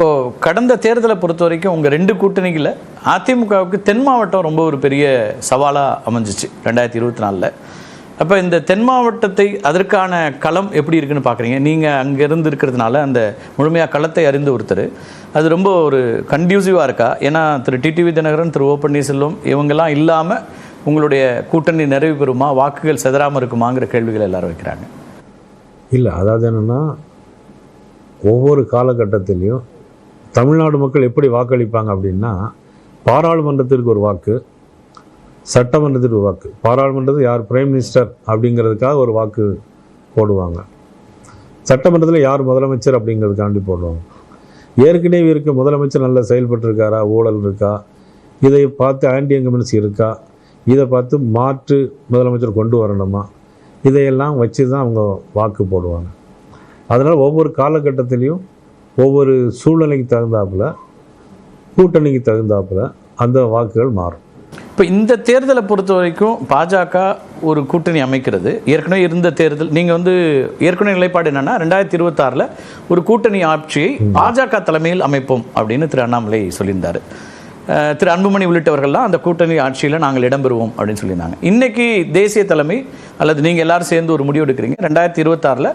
இப்போது கடந்த தேர்தலை பொறுத்த வரைக்கும் உங்கள் 2 கூட்டணிகளில் அதிமுகவுக்கு தென் மாவட்டம் ரொம்ப ஒரு பெரிய சவாலாக அமைஞ்சிச்சு 2024. அப்போ இந்த தென் மாவட்டத்தை அதற்கான களம் எப்படி இருக்குன்னு பார்க்குறீங்க? நீங்கள் அங்கே இருந்து இருக்கிறதுனால அந்த முழுமையாக களத்தை அறிந்து ஒருத்தர், அது ரொம்ப ஒரு கன்டியூசிவாக இருக்கா? ஏன்னா திரு டிடிவி தினகரன், திரு ஓ பன்னீர்செல்வம் இவங்கெல்லாம் இல்லாமல் உங்களுடைய கூட்டணி நிறைவு பெறுமா, வாக்குகள் செதறாமல் இருக்குமாங்கிற கேள்விகள் எல்லாரும் வைக்கிறாங்க. இல்லை, அதாவது என்னென்னா ஒவ்வொரு காலகட்டத்திலையும் தமிழ்நாடு மக்கள் எப்படி வாக்களிப்பாங்க அப்படின்னா, பாராளுமன்றத்திற்கு ஒரு வாக்கு, சட்டமன்றத்திற்கு ஒரு வாக்கு. பாராளுமன்றத்தில் யார் பிரைம் மினிஸ்டர் அப்படிங்கிறதுக்காக ஒரு வாக்கு போடுவாங்க, சட்டமன்றத்தில் யார் முதலமைச்சர் அப்படிங்கிறதுக்காண்டி போடுவாங்க. ஏற்கனவே இருக்க முதலமைச்சர் நல்லா செயல்பட்டுருக்காரா, ஊழல் இருக்கா, இதை பார்த்து ஆன்டி இன்கம்பன்சி இருக்கா, இதை பார்த்து மாற்று முதலமைச்சர் கொண்டு வரணுமா, இதையெல்லாம் வச்சு தான் அவங்க வாக்கு போடுவாங்க. அதனால் ஒவ்வொரு காலகட்டத்திலையும் ஒவ்வொரு சூழ்நிலைக்கு தகுந்தாப்புல, கூட்டணிக்கு தகுந்தாப்புல அந்த வாக்குகள் மாறும். இப்போ இந்த தேர்தலை பொறுத்த வரைக்கும் பாஜக ஒரு கூட்டணி அமைக்கிறது, ஏற்கனவே இருந்த தேர்தல், நீங்கள் ஏற்கனவே நிலைப்பாடு என்னென்னா 2026 ஒரு கூட்டணி ஆட்சியை பாஜக தலைமையில் அமைப்போம் அப்படின்னு திரு அண்ணாமலை சொல்லியிருந்தார். திரு அன்புமணி உள்ளிட்டவர்கள்லாம் அந்த கூட்டணி ஆட்சியில் நாங்கள் இடம்பெறுவோம் அப்படின்னு சொல்லியிருந்தாங்க. இன்றைக்கி தேசிய தலைமை அல்லது நீங்கள் எல்லாரும் சேர்ந்து ஒரு முடிவு எடுக்கிறீங்க, 2026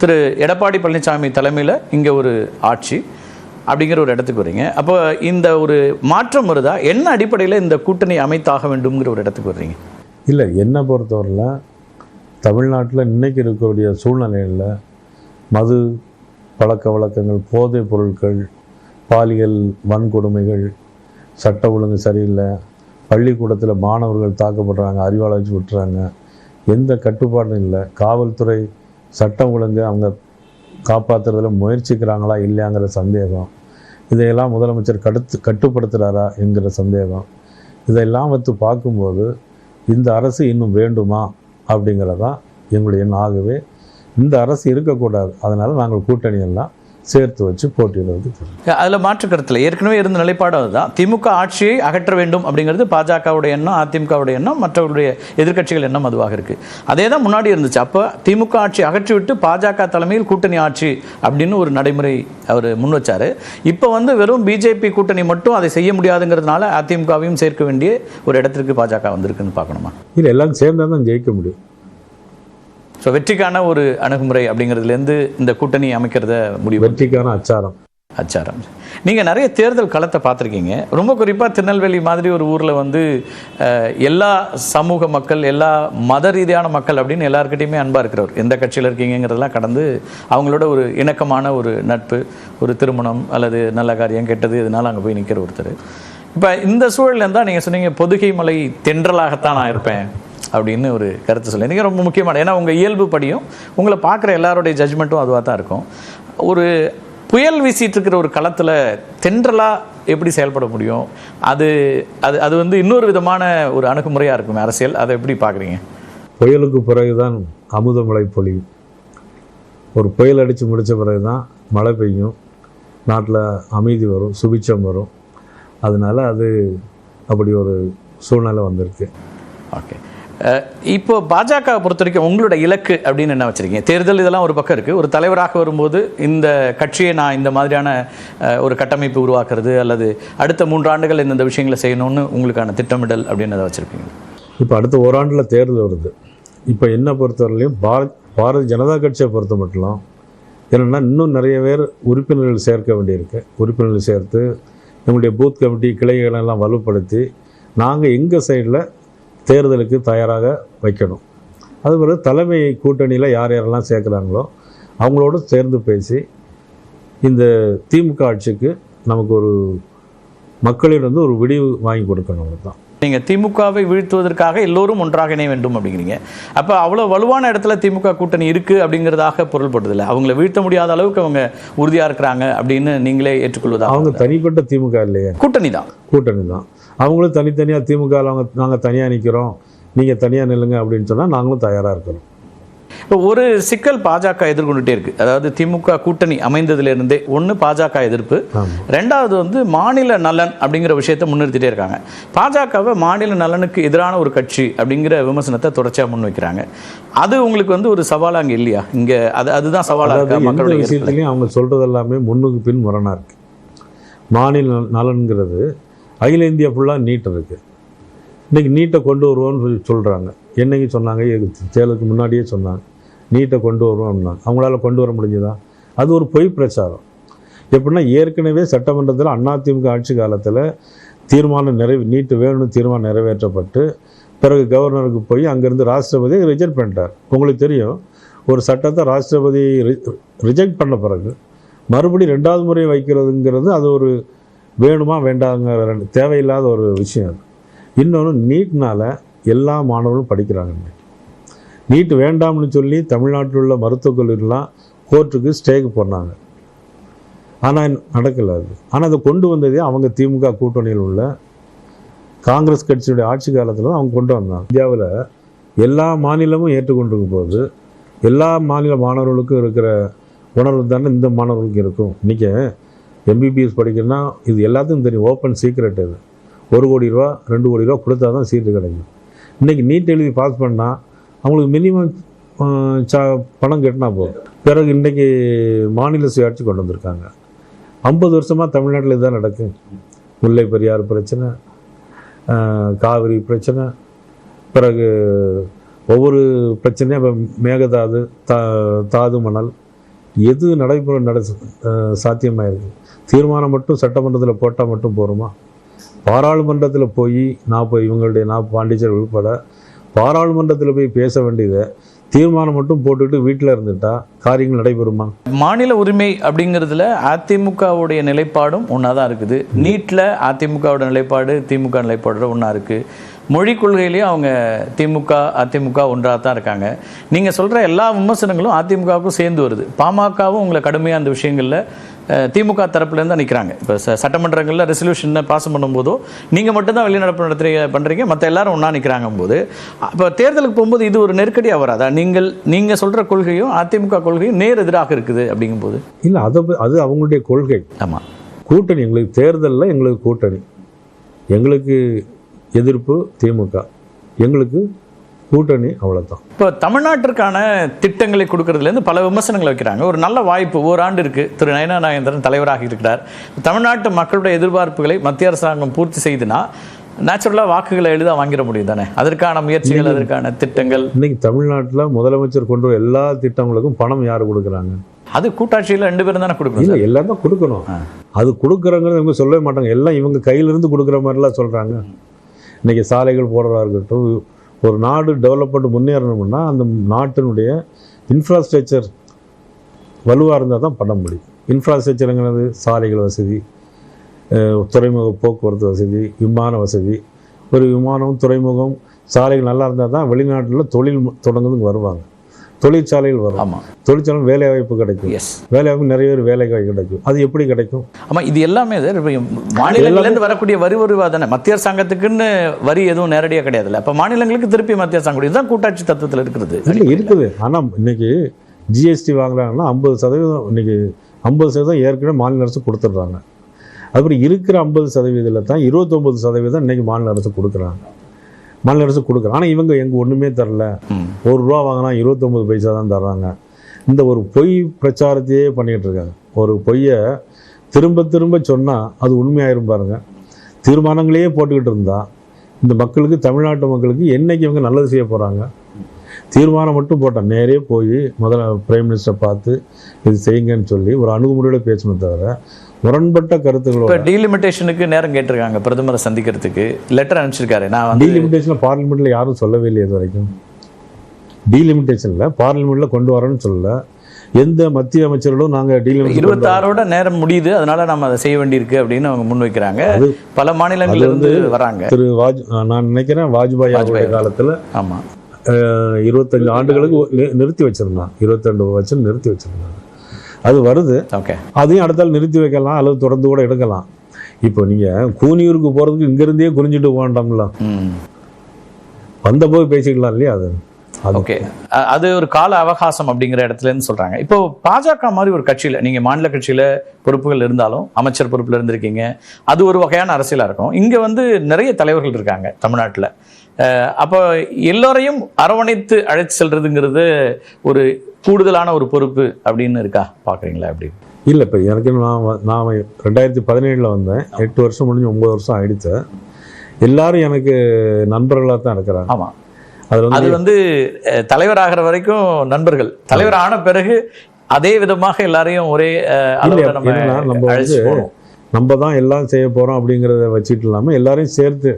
திரு எடப்பாடி பழனிசாமி தலைமையில் இங்கே ஒரு ஆட்சி அப்படிங்கிற ஒரு இடத்துக்கு வரீங்க. அப்போ இந்த ஒரு மாற்றம் வருதா? என்ன அடிப்படையில் இந்த கூட்டணி அமைத்தாக வேண்டும்ங்கிற ஒரு இடத்துக்கு வர்றீங்க? இல்லை, என்னை பொறுத்தவரையில் தமிழ்நாட்டில் இன்றைக்கி இருக்கக்கூடிய சூழ்நிலையில் மது பழக்க வழக்கங்கள், போதைப் பொருட்கள், பாலியல் வன்கொடுமைகள், சட்ட ஒழுங்கு சரியில்லை, பள்ளிக்கூடத்தில் மாணவர்கள் தாக்கப்படுறாங்க, அறிவாளை வச்சு விட்டுறாங்க, எந்த கட்டுப்பாடும் இல்லை, காவல்துறை சட்டம் ஒழுங்கு அவங்க காப்பாற்றுறதுல முயற்சிக்கிறாங்களா இல்லையாங்கிற சந்தேகம், இதையெல்லாம் முதலமைச்சர் கட்டுப்படுத்துகிறாரா என்கிற சந்தேகம், இதையெல்லாம் வைத்து பார்க்கும்போது இந்த அரசு இன்னும் வேண்டுமா அப்படிங்கிறதான் எங்களுடைய எண்ணம். ஆகவே இந்த அரசு இருக்கக்கூடாது, அதனால் நாங்கள் கூட்டணியெல்லாம் சேர்த்து வச்சு போட்டியிடுவது. அதில் மாற்று கருத்தில் ஏற்கனவே இருந்த நிலைப்பாடு அதுதான். திமுக ஆட்சியை அகற்ற வேண்டும் அப்படிங்கிறது பாஜகவுடைய எண்ணம், அதிமுகவுடைய எண்ணம், மற்றவர்களுடைய எதிர்க்கட்சிகள் எண்ணம் அதுவாக இருக்குது. அதே தான் முன்னாடி இருந்துச்சு. அப்போ திமுக ஆட்சி அகற்றிவிட்டு பாஜக தலைமையில் கூட்டணி ஆட்சி அப்படின்னு ஒரு நடைமுறை அவர் முன் வச்சார். இப்போ வெறும் பிஜேபி கூட்டணி மட்டும் அதை செய்ய முடியாதுங்கிறதுனால அதிமுகவையும் சேர்க்க வேண்டிய ஒரு இடத்திற்கு பாஜக வந்திருக்குன்னு பார்க்கணுமா? இல்லை, எல்லாரும் சேர்ந்தால் தான் ஜெயிக்க முடியும். ஸோ வெற்றிக்கான ஒரு அணுகுமுறை அப்படிங்கிறதுலேருந்து இந்த கூட்டணி அமைக்கிறத முடிவு. வெற்றிக்கான அச்சாரம். நீங்கள் நிறைய தேர்தல் களத்தை பார்த்துருக்கீங்க. ரொம்ப குறிப்பாக திருநெல்வேலி மாதிரி ஒரு ஊரில் எல்லா சமூக மக்கள், எல்லா மத ரீதியான மக்கள் அப்படின்னு எல்லாருக்கிட்டையுமே அன்பாக இருக்கிறவர், எந்த கட்சியில் இருக்கீங்கிறதெல்லாம் கடந்து அவங்களோட ஒரு இணக்கமான ஒரு நட்பு, ஒரு திருமணம் அல்லது நல்ல காரியம் கெட்டது இதனால் அங்கே போய் நிற்கிற ஒருத்தர். இப்போ இந்த சூழலில் இருந்தால் நீங்கள் சொன்னீங்க பொதுகை மலை தென்றலாகத்தான் நான் இருப்பேன் அப்படின்னு ஒரு கருத்து சொல்லி நீங்கள் ரொம்ப முக்கியமான. ஏன்னா உங்கள் இயல்பு படியும் உங்களை பார்க்குற எல்லாருடைய ஜட்ஜ்மெண்ட்டும் அதுவாக தான் இருக்கும். ஒரு புயல் வீசிட்டு இருக்கிற ஒரு களத்தில் தென்றலாக எப்படி செயல்பட முடியும்? அது அது அது இன்னொரு விதமான ஒரு அணுகுமுறையாக இருக்கும் அரசியல். அதை எப்படி பார்க்குறீங்க? புயலுக்கு பிறகுதான் அமுத மழை பொழியும். ஒரு புயல் அடித்து முடித்த பிறகு தான் மழை பெய்யும், நாட்டில் அமைதி வரும், சுபிட்சம் வரும். அதனால் அது அப்படி ஒரு சூழ்நிலை வந்திருக்கு. ஓகே, இப்போ பாஜக பொறுத்த வரைக்கும் உங்களோட இலக்கு அப்படின்னு என்ன வச்சுருக்கீங்க? தேர்தல் இதெல்லாம் ஒரு பக்கம் இருக்குது. ஒரு தலைவராக வரும்போது இந்த கட்சியை நான் இந்த மாதிரியான ஒரு கட்டமைப்பு உருவாக்குறது அல்லது அடுத்த 3 ஆண்டுகள் இந்த விஷயங்களை செய்யணும்னு உங்களுக்கான திட்டமிடல் அப்படின்னு அதை வச்சுருப்பீங்க. இப்போ அடுத்த ஓராண்டில் தேர்தல் வருது. இப்போ என்ன பொறுத்தவரையிலையும் பாரதிய ஜனதா கட்சியை பொறுத்த மட்டும் என்னென்னா இன்னும் நிறைய பேர் உறுப்பினர்கள் சேர்க்க வேண்டியிருக்கு. உறுப்பினர்கள் சேர்த்து எங்களுடைய பூத் கமிட்டி கிளைகளெல்லாம் வலுப்படுத்தி நாங்கள் எங்கள் சைடில் தேர்தலுக்கு தயாராக வைக்கணும். அதுபோல் தலைமை கூட்டணியில் யார் யாரெல்லாம் சேர்க்குறாங்களோ அவங்களோடு சேர்ந்து பேசி இந்த திமுக ஆட்சிக்கு நமக்கு ஒரு மக்களிடம் ஒரு விடிவு வாங்கி கொடுக்கணும். தான் நீங்கள் திமுகவை வீழ்த்துவதற்காக எல்லோரும் ஒன்றாக இணைய வேண்டும் அப்படிங்கிறீங்க. அப்போ அவ்வளோ வலுவான இடத்துல திமுக கூட்டணி இருக்குது அப்படிங்கிறதாக பொருள்படுதில்லை. அவங்கள வீழ்த்த முடியாத அளவுக்கு அவங்க உறுதியாக இருக்கிறாங்க அப்படின்னு நீங்களே ஏற்றுக்கொள்வதா? அவங்க தனிப்பட்ட திமுக இல்லையே, கூட்டணி தான். அவங்களும் தனித்தனியாக திமுக நாங்கள் தனியாக நிற்கிறோம், நீங்கள் தனியாக நில்லுங்க அப்படின்னு சொன்னால் நாங்களும் தயாராக இருக்கிறோம். இப்போ ஒரு சிக்கல் பாஜக எதிர்கொண்டுட்டே இருக்கு. அதாவது திமுக கூட்டணி அமைந்ததுலேருந்தே ஒன்று பாஜக எதிர்ப்பு, ரெண்டாவது மாநில நலன் அப்படிங்கிற விஷயத்தை முன்னிறுத்திட்டே இருக்காங்க. பாஜகவை மாநில நலனுக்கு எதிரான ஒரு கட்சி அப்படிங்கிற விமர்சனத்தை தொடர்ச்சியாக முன் வைக்கிறாங்க. அது உங்களுக்கு ஒரு சவாலாக அங்கே இல்லையா? இங்கே அதுதான் சவாலாக இருக்கா? மக்களுடைய விஷயத்துலையும் அவங்க சொல்கிறது எல்லாமே முன்னுக்கு பின் முரணாக இருக்குது. மாநில நலன்கிறது அகில இந்தியா ஃபுல்லாக நீட் இருக்குது. இன்றைக்கி நீட்டை கொண்டு வருவோன்னு சொல்கிறாங்க. என்றைக்கு சொன்னாங்க? தேர்தலுக்கு முன்னாடியே சொன்னாங்க நீட்டை கொண்டு வருவோம்னா. அவங்களால கொண்டு வர முடிஞ்சுதா? அது ஒரு பொய் பிரச்சாரம். எப்படின்னா, ஏற்கனவே சட்டமன்றத்தில் அதிமுக ஆட்சி காலத்தில் நீட்டு வேணும்னு தீர்மானம் நிறைவேற்றப்பட்டு பிறகு கவர்னருக்கு போய் அங்கேருந்து ராஷ்டிரபதி ரிஜெக்ட் பண்ணிட்டார். உங்களுக்கு தெரியும், ஒரு சட்டத்தை ராஷ்டிரபதி ரிஜெக்ட் பண்ண பிறகு மறுபடியும் 2வது முறை வைக்கிறதுங்கிறது அது ஒரு வேணுமா வேண்டாங்கிற தேவையில்லாத ஒரு விஷயம். அது இன்னொன்று, நீட்னால் எல்லா மாணவர்களும் படிக்கிறாங்க. நீட் வேண்டாம்னு சொல்லி தமிழ்நாட்டில் உள்ள மருத்துவக் கல்லூரிலாம் கோர்ட்டுக்கு ஸ்டேக்கு போனாங்க. ஆனால் நடக்கலை அது. ஆனால் அதை கொண்டு வந்ததே அவங்க திமுக கூட்டணியில் உள்ள காங்கிரஸ் கட்சியுடைய ஆட்சி காலத்தில் அவங்க கொண்டு வந்தாங்க. இந்தியாவில் எல்லா மாநிலமும் ஏற்றுக்கொண்டிருக்கும் போது எல்லா மாநில மாணவர்களுக்கும் இருக்கிற உணர்வு தானே இந்த மாணவர்களுக்கு இருக்கும். இன்றைக்கி எம்பிபிஎஸ் படிக்கணும்னா இது எல்லாத்துக்கும் தெரியும், ஓப்பன் சீக்ரெட். இது 1 கோடி ரூபா 2 கோடி ரூபா கொடுத்தா தான் சீட்டு கிடைக்கும். இன்றைக்கி நீட் எழுதி பாஸ் பண்ணால் அவங்களுக்கு மினிமம் பணம் கட்டினா போதும். பிறகு இன்றைக்கி மாநில சுயாட்சி கொண்டு வந்திருக்காங்க. 50 வருஷமாக தமிழ்நாட்டில் இதுதான் நடக்கும். முல்லை பெரியாறு பிரச்சனை, காவிரி பிரச்சனை, பிறகு ஒவ்வொரு பிரச்சனையும் இப்போ மேகதாது, தாது மணல், எது நடைமுறை சாத்தியமாக இருக்குது. தீர்மானம் மட்டும் சட்டமன்றத்தில் போட்டால் மட்டும் போகிறோமா? பாராளுமன்றத்தில் போய் இவங்களுடைய பாண்டிச்சேரி உள்பட பாராளுமன்றத்தில் போய் பேச வேண்டியதை தீர்மானம் மட்டும் போட்டுட்டு வீட்டில் இருந்துட்டா காரியங்கள் நடைபெறுமா? மாநில உரிமை அப்படிங்கிறதுல அதிமுகவுடைய நிலைப்பாடும் ஒன்றா தான் இருக்குது. நீட்டில் அதிமுகவோட நிலைப்பாடு திமுக நிலைப்பாடோட ஒன்றா இருக்குது. மொழி கொள்கையிலேயும் அவங்க அதிமுக ஒன்றாக தான் இருக்காங்க. நீங்கள் சொல்கிற எல்லா விமர்சனங்களும் அதிமுகவுக்கும் சேர்ந்து வருது. பாமகவும் உங்களை கடுமையாக அந்த விஷயங்களில் திமுக தரப்புலேருந்து தான் நிற்கிறாங்க. இப்போ சட்டமன்றங்களில் ரெசல்யூஷனை பாஸ் பண்ணும்போதோ நீங்கள் மட்டும்தான் வெளிநடப்பு பண்ணுறீங்க, மற்ற எல்லாரும் ஒன்றா நிற்கிறாங்கும் போது இப்போ தேர்தலுக்கு போகும்போது இது ஒரு நெருக்கடியாக வராதா? நீங்கள் சொல்கிற கொள்கையும் அதிமுக கொள்கையும் நேர் எதிராக இருக்குது அப்படிங்கும்போது? இல்லை, அது அவங்களுடைய கொள்கை. ஆமாம், கூட்டணி எங்களுக்கு தேர்தலில் எங்களுக்கு கூட்டணி, எங்களுக்கு எதிர்ப்பு திமுக, எங்களுக்கு கூட்டணி, அவ்வளோதான். இப்போ தமிழ்நாட்டிற்கான திட்டங்களை கொடுக்கறதுலேருந்து பல விமர்சனங்களை வைக்கிறாங்க. ஒரு நல்ல வாய்ப்பு, ஓராண்டு இருக்குது, திரு நயனா நாகேந்திரன் தலைவராக இருக்கிறார். தமிழ்நாட்டு மக்களுடைய எதிர்பார்ப்புகளை மத்திய அரசாங்கம் பூர்த்தி செய்துனா நேச்சுரலாக வாக்குகளை எளிதாக வாங்கிட முடியும் தானே? அதற்கான முயற்சிகள், அதற்கான திட்டங்கள். இன்னைக்கு தமிழ்நாட்டில் முதலமைச்சர் கொண்டு வர எல்லா திட்டங்களுக்கும் பணம் யார் கொடுக்குறாங்க? அது கூட்டாட்சியில் 2 பேரும் தானே கொடுக்கணும். இல்லை, எல்லாரும் தான் கொடுக்கணும். அது கொடுக்குறங்கிறது இவங்க சொல்லவே மாட்டாங்க. எல்லாம் இவங்க கையிலிருந்து கொடுக்குற மாதிரிலாம் சொல்கிறாங்க. இன்றைக்கி சாலைகள் போடுறதா இருக்கட்டும், ஒரு நாடு டெவலப்மெண்ட் முன்னேறணும்னா அந்த நாட்டினுடைய இன்ஃப்ராஸ்ட்ரக்சர் வலுவாக இருந்தால் தான் பண்ண முடியும். இன்ஃப்ராஸ்ட்ரக்சருங்கிறது சாலைகள் வசதி, துறைமுக போக்குவரத்து வசதி, விமான வசதி. ஒரு விமானம், துறைமுகம், சாலைகள் நல்லா இருந்தால் தான் வெளிநாட்டில் தொழில் தொடங்குறதுக்கு வருவாங்க. தொழிற்சாலைகள் வரும். ஆமாம், தொழிற்சாலை வேலை வாய்ப்பு கிடைக்கும். வேலை வாய்ப்பு நிறைய பேர் வேலை கிடைக்கும். அது எப்படி கிடைக்கும்? ஆமாம், இது எல்லாமே மாநிலங்கள்லேருந்து வரக்கூடிய வரி தானே. மத்திய அரசாங்கத்துக்குன்னு வரி எதுவும் நேரடியாக கிடையாதுல்ல. அப்போ மாநிலங்களுக்கு திருப்பி மத்திய அரசாங்கம் இதுதான் கூட்டாட்சி தத்துவத்தில் இருக்கிறது. இல்லை, இருக்குது. ஆனால் இன்னைக்கு ஜிஎஸ்டி வாங்குறாங்கன்னா 50%, இன்னைக்கு 50% ஏற்கனவே மாநில அரசு கொடுத்துட்றாங்க. அப்படி இருக்கிற 50%ல் தான் 29% இன்னைக்கு மாநில அரசு கொடுக்குறாங்க. மாநில அரசு கொடுக்குறாங்க. ஆனால் இவங்க ஒன்றுமே தரல, 1 ரூபா வாங்கினா 29 பைசா தான் தர்றாங்க. இந்த ஒரு பொய் பிரச்சாரத்தையே பண்ணிகிட்டு இருக்காங்க. ஒரு பொய்யை திரும்ப திரும்ப சொன்னால் அது உண்மையாயிரும் பாருங்க. தீர்மானங்களையே போட்டுக்கிட்டு இருந்தால் இந்த மக்களுக்கு, தமிழ்நாட்டு மக்களுக்கு என்னைக்கு இவங்க நல்லது செய்ய போகிறாங்க? தீர்மானம் மட்டும் போட்டால் நேரே போய் பிரைம் மினிஸ்டரை பார்த்து இது செய்யுங்கன்னு சொல்லி ஒரு அணுகுமுறையோட பேசணும் தவிர முரண்பட்ட கருத்துக்களோட. டீலிமிட்டேஷனுக்கு நேரம் கேட்டிருக்காங்க, பிரதமரை சந்திக்கிறதுக்கு லெட்டர் அனுப்பிச்சிருக்காரு. நான் டீலிமிட்டேஷன் பார்லிமெண்ட்டில் யாரும் சொல்லவே இல்லை இது வரைக்கும். டீலிமிட்டேஷனில் பார்லிமெண்ட்டில் கொண்டு வரணும்னு சொல்லலை. எந்த மத்திய அமைச்சர்களும் நாங்கள் 26 நேரம் முடியுது, அதனால நம்ம அதை செய்ய வேண்டியிருக்கு அப்படின்னு அவங்க முன்வைக்கிறாங்க. பல மாநிலங்கள்ல இருந்து வராங்க. நான் நினைக்கிறேன் வாஜ்பாய் காலத்தில் ஆமாம் 25 ஆண்டுகளுக்கு நிறுத்தி வச்சிருந்தான். 22 வருஷம் நிறுத்தி வச்சிருந்தாங்க. அது வருது. ஓகே, அதையும் அடுத்தால் நிறுத்தி வைக்கலாம் அல்லது தொடர்ந்து கூட எடுக்கலாம். இப்போ நீங்கள் கூனியூருக்கு போகிறதுக்கு இங்கேருந்தே குறிஞ்சிட்டு போகண்டாம்ல, வந்த போய் பேசிக்கலாம் இல்லையா? அது ஓகே, அது ஒரு கால அவகாசம் அப்படிங்கிற இடத்துல இருந்து சொல்றாங்க. இப்போ பாஜக மாதிரி ஒரு கட்சியில நீங்க மாநில கட்சியில பொறுப்புகள் இருந்தாலும் அமைச்சர் பொறுப்புல இருந்திருக்கீங்க, அது ஒரு வகையான அரசியலா இருக்கும். இங்க நிறைய தலைவர்கள் இருக்காங்க தமிழ்நாட்டில். அப்போ எல்லோரையும் அரவணைத்து அழைத்து செல்றதுங்கிறது ஒரு கூடுதலான ஒரு பொறுப்பு அப்படின்னு இருக்கா, பாக்குறீங்களா? அப்படி இல்லை இப்போ எனக்கு நான் 2017 வந்தேன். 8 வருஷம் முடிஞ்சு 9 வருஷம் ஆயிடுச்சு. எல்லாரும் எனக்கு நண்பர்களாக தான் இருக்கிறாங்க. ஆமா, அது வந்து தலைவர் ஆகிற வரைக்கும் நண்பர்கள், தலைவர் ஆன பிறகு அதே விதமாக எல்லாரையும் ஒரே நம்ம தான் எல்லாம் செய்ய போறோம் அப்படிங்கிறத வச்சுட்டு இல்லாம எல்லாரையும் சேர்த்து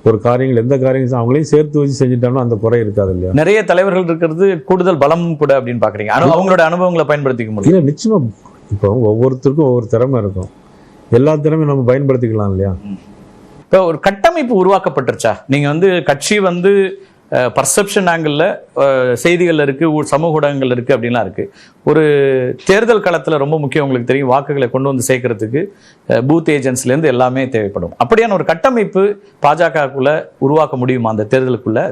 ஒரு காரியங்கள், எந்த காரியங்கள் அவங்களையும் சேர்த்து வச்சு செஞ்சுட்டோம்னா அந்த குறை இருக்காது இல்லையா? நிறைய தலைவர்கள் இருக்கிறது கூடுதல் பலம் கூட அப்படின்னு பாக்குறீங்க. அவங்களோட அனுபவங்களை பயன்படுத்திக்க முடியும். இல்லை, நிச்சயமா. இப்போ ஒவ்வொருத்தருக்கும் ஒவ்வொரு திறமை இருக்கும். எல்லா திறமையும் நம்ம பயன்படுத்திக்கலாம் இல்லையா? இப்போ ஒரு கட்டமைப்பு உருவாக்கப்பட்டுருச்சா? நீங்க வந்து கட்சி வந்து பர்செப்ஷன் ஆங்கிளில் செய்திகள் இருக்குது, சமூக ஊடகங்கள் இருக்குது, அப்படின்லாம் இருக்குது. ஒரு தேர்தல் களத்தில் ரொம்ப முக்கியம், உங்களுக்கு தெரியும், வாக்குகளை கொண்டு வந்து சேர்க்கறதுக்கு பூத் ஏஜென்ட்ஸ்லேருந்து எல்லாமே தேவைப்படும். அப்படியான ஒரு கட்டமைப்பு பாஜகக்குள்ளே உருவாக்க முடியுமா அந்த தேர்தலுக்குள்ளே?